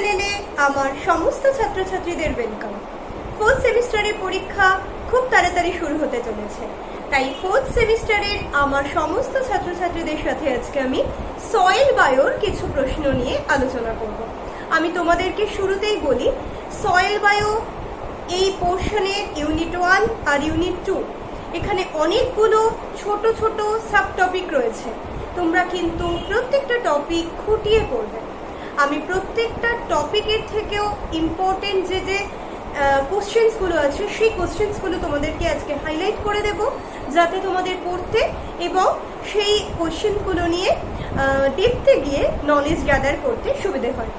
চ্যানেলে আমার সমস্ত ছাত্রছাত্রীদের ওয়েলকাম। ফোর্থ সেমিস্টারের পরীক্ষা খুব তাড়াতাড়ি শুরু হতে চলেছে, তাই ফোর্থ সেমিস্টারের আমার সমস্ত ছাত্রছাত্রীদের সাথে আজকে আমি সয়েল বায়োর কিছু প্রশ্ন নিয়ে আলোচনা করব। আমি তোমাদেরকে শুরুতেই বলি, সয়েল বায়ো এই পোর্শনে ইউনিট 1 আর ইউনিট 2 এখানে অনেকগুলো ছোট ছোট সাব টপিক রয়েছে। তোমরা কিন্তু প্রত্যেকটা টপিক খুঁটিয়ে পড়বে। আমি প্রত্যেকটা টপিকের থেকেও ইম্পর্টেন্ট যে কোশ্চেন্সগুলো আছে সেই কোশ্চেন্সগুলো তোমাদেরকে আজকে হাইলাইট করে দেব, যাতে তোমাদের পড়তে এবং সেই কোশ্চেনগুলো নিয়ে দেখতে গিয়ে নলেজ গ্যাদার করতে সুবিধে হয়।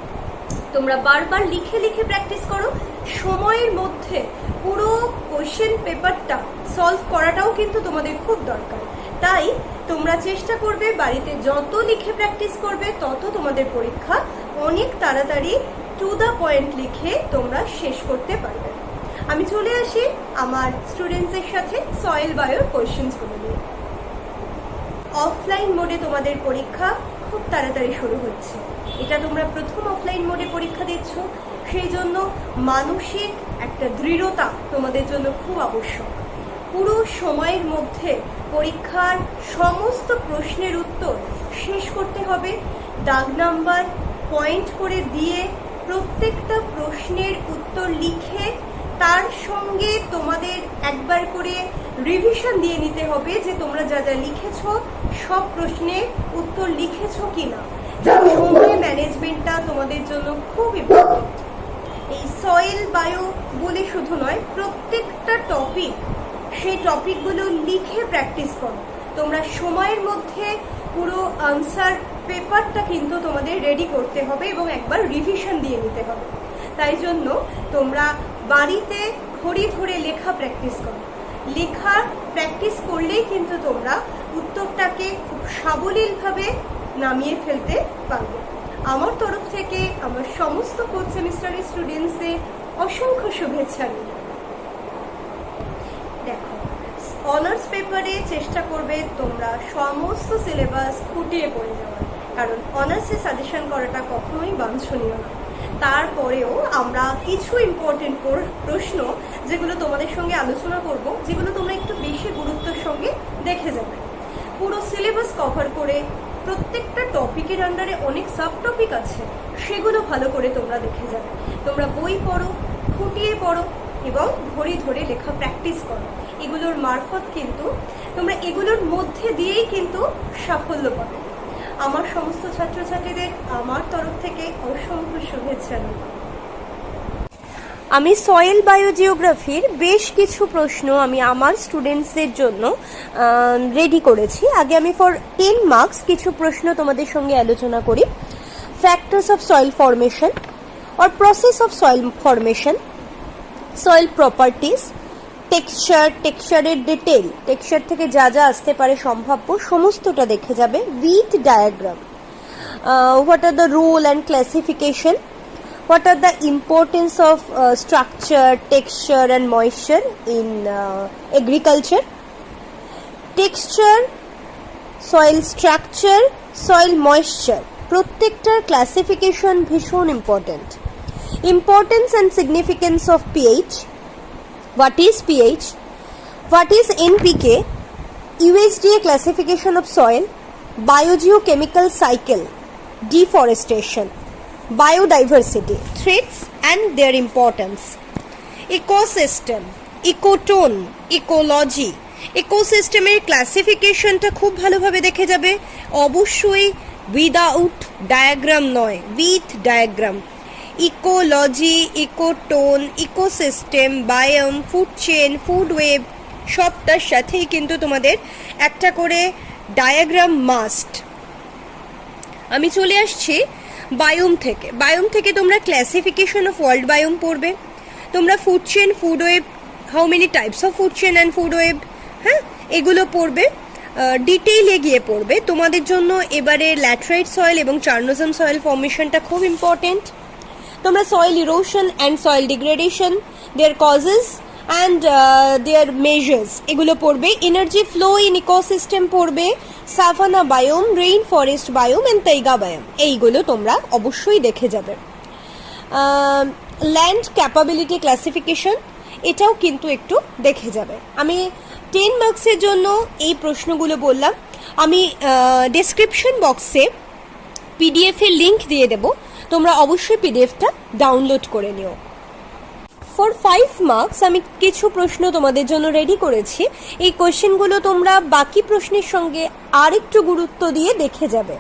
তোমরা বারবার লিখে লিখে প্র্যাকটিস করো। সময়ের মধ্যে পুরো কোশ্চেন পেপারটা সলভ করাটাও কিন্তু তোমাদের খুব দরকার। তাই তোমরা চেষ্টা করবে বাড়িতে যত লিখে প্র্যাকটিস করবে তত তোমাদের পরীক্ষা অনেক তাড়াতাড়ি টু দ্য পয়েন্ট লিখে তোমরা শেষ করতে পারবে। আমি চলে আসি আমার স্টুডেন্টসের সাথে সয়েল বায়োর কোয়েশ্চেন্সগুলো নিয়ে। অফলাইন মোডে তোমাদের পরীক্ষা খুব তাড়াতাড়ি শুরু হচ্ছে। এটা তোমরা প্রথম অফলাইন মোডে পরীক্ষা দিচ্ছ, সেই জন্য মানসিক একটা দৃঢ়তা তোমাদের জন্য খুব আবশ্যক। পুরো সময়ের মধ্যে পরীক্ষার সমস্ত প্রশ্নের উত্তর শেষ করতে হবে। দাগ নাম্বার পয়েন্ট করে দিয়ে প্রত্যেকটা প্রশ্নের উত্তর লিখে তার সঙ্গে তোমাদের একবার করে রিভিশন দিয়ে নিতে হবে যে তোমরা যা যা লিখেছো সব প্রশ্নের উত্তর লিখেছো কিনা। সময় ম্যানেজমেন্টটা তোমাদের জন্য খুব ইম্পর্টেন্ট। এই সয়েল বায়ো বলে শুধু নয়, প্রত্যেকটা টপিক সেই টপিকগুলো লিখে প্র্যাকটিস করো। তোমরা সময়ের মধ্যে পুরো আনসার পেপারটা কিন্তু তোমাদের রেডি করতে হবে এবং একবার রিভিশন দিয়ে নিতে হবে। তাই জন্য তোমরা বাড়িতে ঘড়ি ধরে লেখা প্র্যাকটিস করো। লেখার প্র্যাকটিস করলেই কিন্তু তোমরা উত্তরটাকে খুব সাবলীলভাবে নামিয়ে ফেলতে পারবে। আমার তরফ থেকে আমার সমস্ত ফোর্থ সেমিস্টারের স্টুডেন্টসদের অসংখ্য শুভেচ্ছা নিই। দেখো, অনার্স পেপারে চেষ্টা করবে তোমরা সমস্ত সিলেবাস খুঁটিয়ে পড়ে যাওয়ার, কারণ অনার্সে সাজেশন করাটা কখনোই বাঞ্ছনীয় না। তারপরেও আমরা কিছু ইম্পর্টেন্ট প্রশ্ন যেগুলো তোমাদের সঙ্গে আলোচনা করব, যেগুলো তোমরা একটু বেশি গুরুত্বের সঙ্গে দেখে যাবে। পুরো সিলেবাস কভার করে প্রত্যেকটা টপিকের আন্ডারে অনেক সাব টপিক আছে, সেগুলো ভালো করে তোমরা দেখে যাবে। তোমরা বই পড়ো, খুঁটিয়ে পড়ো এবং ঘড়ি ধরে লেখা প্র্যাকটিস করো। এগুলোর মারফত কিন্তু তোমরা এগুলোর মধ্যে দিয়েই কিন্তু সাফল্য পাবে। আমার সমস্ত ছাত্রছাত্রীদের আমার তরফ থেকে অসংখ্য শুভেচ্ছা নিই। আমি সয়েল বায়োজিওগ্রাফির বেশ কিছু প্রশ্ন আমি আমার স্টুডেন্টসদের জন্য রেডি করেছি। আগে আমি ফর 10 মার্কস কিছু প্রশ্ন তোমাদের সঙ্গে আলোচনা করি। Factors of soil formation or process of soil formation, soil properties, টেক্সচারের ডিটেল, টেক্সচার থেকে যা যা আসতে পারে সম্ভাব্য সমস্তটা দেখে যাবে। With diagram, what are the role and classification, what are the importance of structure, texture and moisture in agriculture, texture, soil structure, soil moisture, প্রত্যেকটার ক্লাসিফিকেশন ভীষণ important. Importance and significance of pH, what is pH, what is NPK, USDA classification of soil, biogeochemical cycle, deforestation, biodiversity, threats and their importance, ecosystem, ecotone, ecology, ইকোসিস্টেমের ক্লাসিফিকেশনটা খুব ভালোভাবে দেখে যাবে। অবশ্যই without diagram নয়, with diagram. Ecology, ecotone, ecosystem, biome, food chain, food web সবটার সাথেই কিন্তু তোমাদের একটা করে ডায়াগ্রাম মাস্ট। আমি চলে আসছি বায়োম থেকে তোমরা ক্লাসিফিকেশন অফ ওয়ার্ল্ড বায়োম পড়বে। তোমরা food chain, food web, how many types of food chain and food web, হ্যাঁ এগুলো পড়বে, ডিটেইলে গিয়ে পড়বে। তোমাদের জন্য এবারে ল্যাটেরাইট সয়েল এবং চার্নোজম সয়েল ফর্মেশনটা খুব ইম্পর্টেন্ট। তোমরা soil erosion and soil degradation, their causes and their measures এগুলো পড়বে। এনার্জি ফ্লো ইন ইকোসিস্টেম পড়বে। Savanna biome, rain forest biome and taiga biome, এইগুলো তোমরা অবশ্যই দেখে যাবে। ল্যান্ড ক্যাপাবিলিটি ক্লাসিফিকেশন, এটাও কিন্তু একটু দেখে যাবে। আমি 10 মার্কসের জন্য এই প্রশ্নগুলো বললাম। আমি ডেসক্রিপশন বক্সে পিডিএফ এর লিংক দিয়ে দেব, তোমরা অবশ্যই পিডিএফটা ডাউনলোড করে নিও। ফর 5 মার্কস আমি কিছু প্রশ্ন তোমাদের জন্য রেডি করেছি। এই কোয়েশ্চেনগুলো তোমরা বাকি প্রশ্নের সঙ্গে আরেকটু গুরুত্ব দিয়ে দেখে যাবে।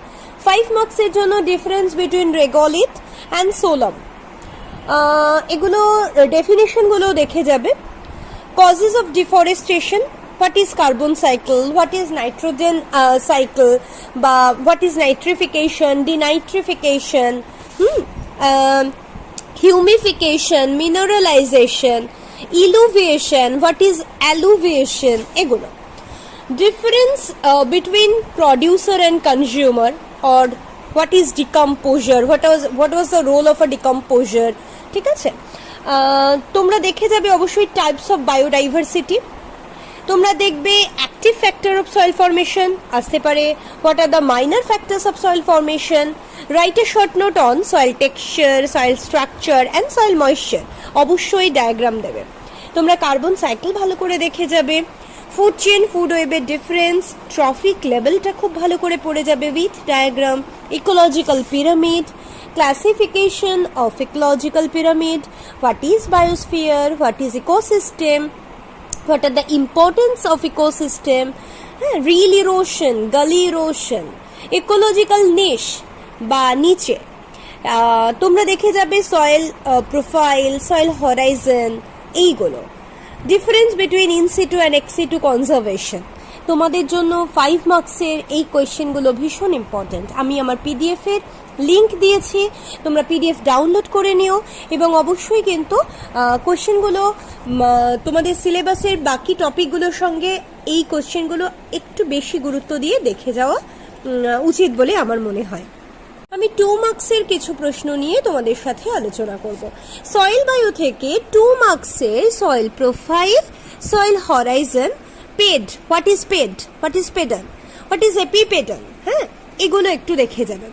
5 মার্কসের জন্য difference between regolith and solum, এগুলো ডেফিনেশনগুলো দেখে যাবে। Causes of deforestation, what is carbon cycle, what is nitrogen cycle, বা what is nitrification, denitrification, humification, mineralization, eluviation, what is alluviation, এগুলো। Difference between producer and consumer, or what is decomposure, what was the role of a decomposure, ঠিক আছে। তোমরা দেখে যাবে অবশ্যই types of biodiversity, তোমরা দেখবে active factor of soil formation আসতে পারে, what are the minor factors of soil formation, write a short note on soil texture, soil structure and soil moisture, অবশ্যই ডায়াগ্রাম দেবে। তোমরা কার্বন সাইকেল ভালো করে দেখে যাবে, ফুড চেন, ফুড ওয়েবের ডিফারেন্স, ট্রফিক লেভেলটা খুব ভালো করে পড়ে যাবে with diagram, ecological pyramid, classification of ecological pyramid, what is biosphere, what is ecosystem, what are the importance of ecosystem, reel erosion, gully erosion, ecological niche বা নিচে। তোমরা দেখে যাবে সয়েল প্রোফাইল, সয়েল হরাইজন, এইগুলো। Difference between in situ and ex situ conservation, তোমাদের জন্য 5 মার্কসের এই কোয়েশ্চেনগুলো ভীষণ ইম্পর্ট্যান্ট। আমি আমার পিডিএফ এর লিংক দিয়েছি, তোমরা পিডিএফ ডাউনলোড করে নিও, এবং অবশ্যই কিন্তু কোয়েশ্চেনগুলো তোমাদের সিলেবাসের বাকি টপিকগুলোর সঙ্গে এই কোয়েশ্চেনগুলো একটু বেশি গুরুত্ব দিয়ে দেখে যাওয়া উচিত বলে আমার মনে হয়। আমি 2 মার্কসের কিছু প্রশ্ন নিয়ে তোমাদের সাথে আলোচনা করব। সয়েল বায়ো থেকে 2 মার্কসের soil profile, soil horizon, ped, what is ped, what is pedal, what is epipedal, হ্যাঁ, এগুলো একটু দেখে যাবে।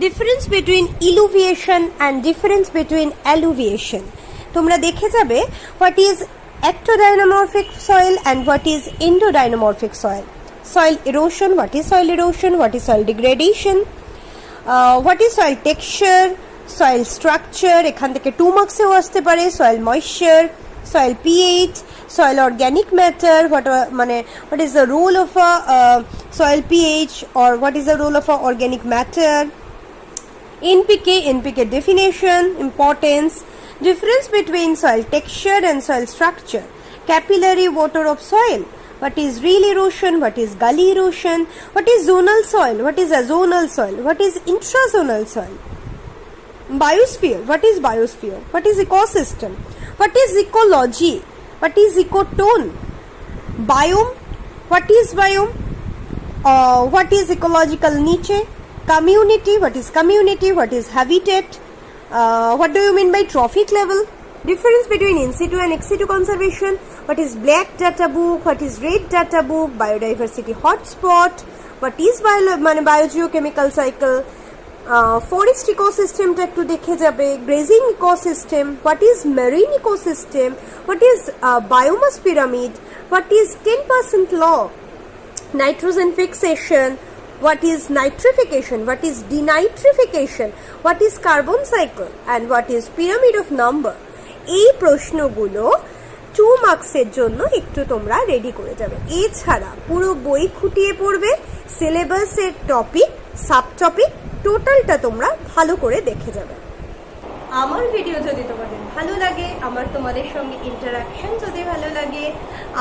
Difference between illuviation and difference between alluviation, তোমরা দেখে যাবে what is ectodynamorphic soil and what is endodynamorphic soil, soil erosion, what is soil erosion, what is soil degradation, what is soil texture, soil structure, এখান থেকে 2 মার্কসেও আসতে পারে, soil moisture, soil pH, soil organic matter, what is the role of a soil pH, or what is the role of a organic matter, NPK definition, importance, difference between soil texture and soil structure, capillary water of soil, what is reel erosion, what is gully erosion, what is zonal soil, what is azonal soil, what is intrazonal soil, biosphere, what is biosphere, what is ecosystem, what is ecology, what is ecotone, biome, what is biome, what is ecological niche, community, what is community, what is habitat, what do you mean by trophic level, difference between in situ and ex situ conservation, what is black data book, what is red data book, biodiversity hotspot, what is biogeochemical cycle, forest ecosystem টা একটু দেখে যাবে, grazing ecosystem, what is marine ecosystem, what is biomass pyramid, what is 10% law, nitrogen fixation, what is nitrification, what is denitrification, what is carbon cycle, and what is pyramid of number, এই প্রশ্নগুলো 2 মার্কসের জন্য একটু তোমরা ready করে যাবে। এছাড়া পুরো বই খুঁটিয়ে পড়বে, সিলেবাসের টপিক, সাব টপিক, টোটালটা তোমরা ভালো করে দেখে যাবে। আমার ভিডিও যদি তোমাদের ভালো লাগে, আমার তোমাদের সঙ্গে ইন্টারাকশন যদি ভালো লাগে,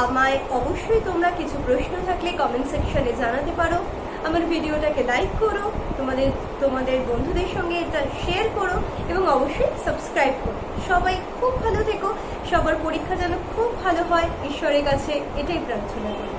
আমায় অবশ্যই তোমরা কিছু প্রশ্ন থাকলে কমেন্ট সেকশনে জানাতে পারো। আমার ভিডিওটাকে লাইক করো, তোমাদের বন্ধুদের সঙ্গে এটা শেয়ার করো, এবং অবশ্যই সাবস্ক্রাইব করো। সবাই খুব ভালো থেকো, সবার পরীক্ষা যেন খুব ভালো হয়, ঈশ্বরের কাছে এটাই প্রার্থনা করি।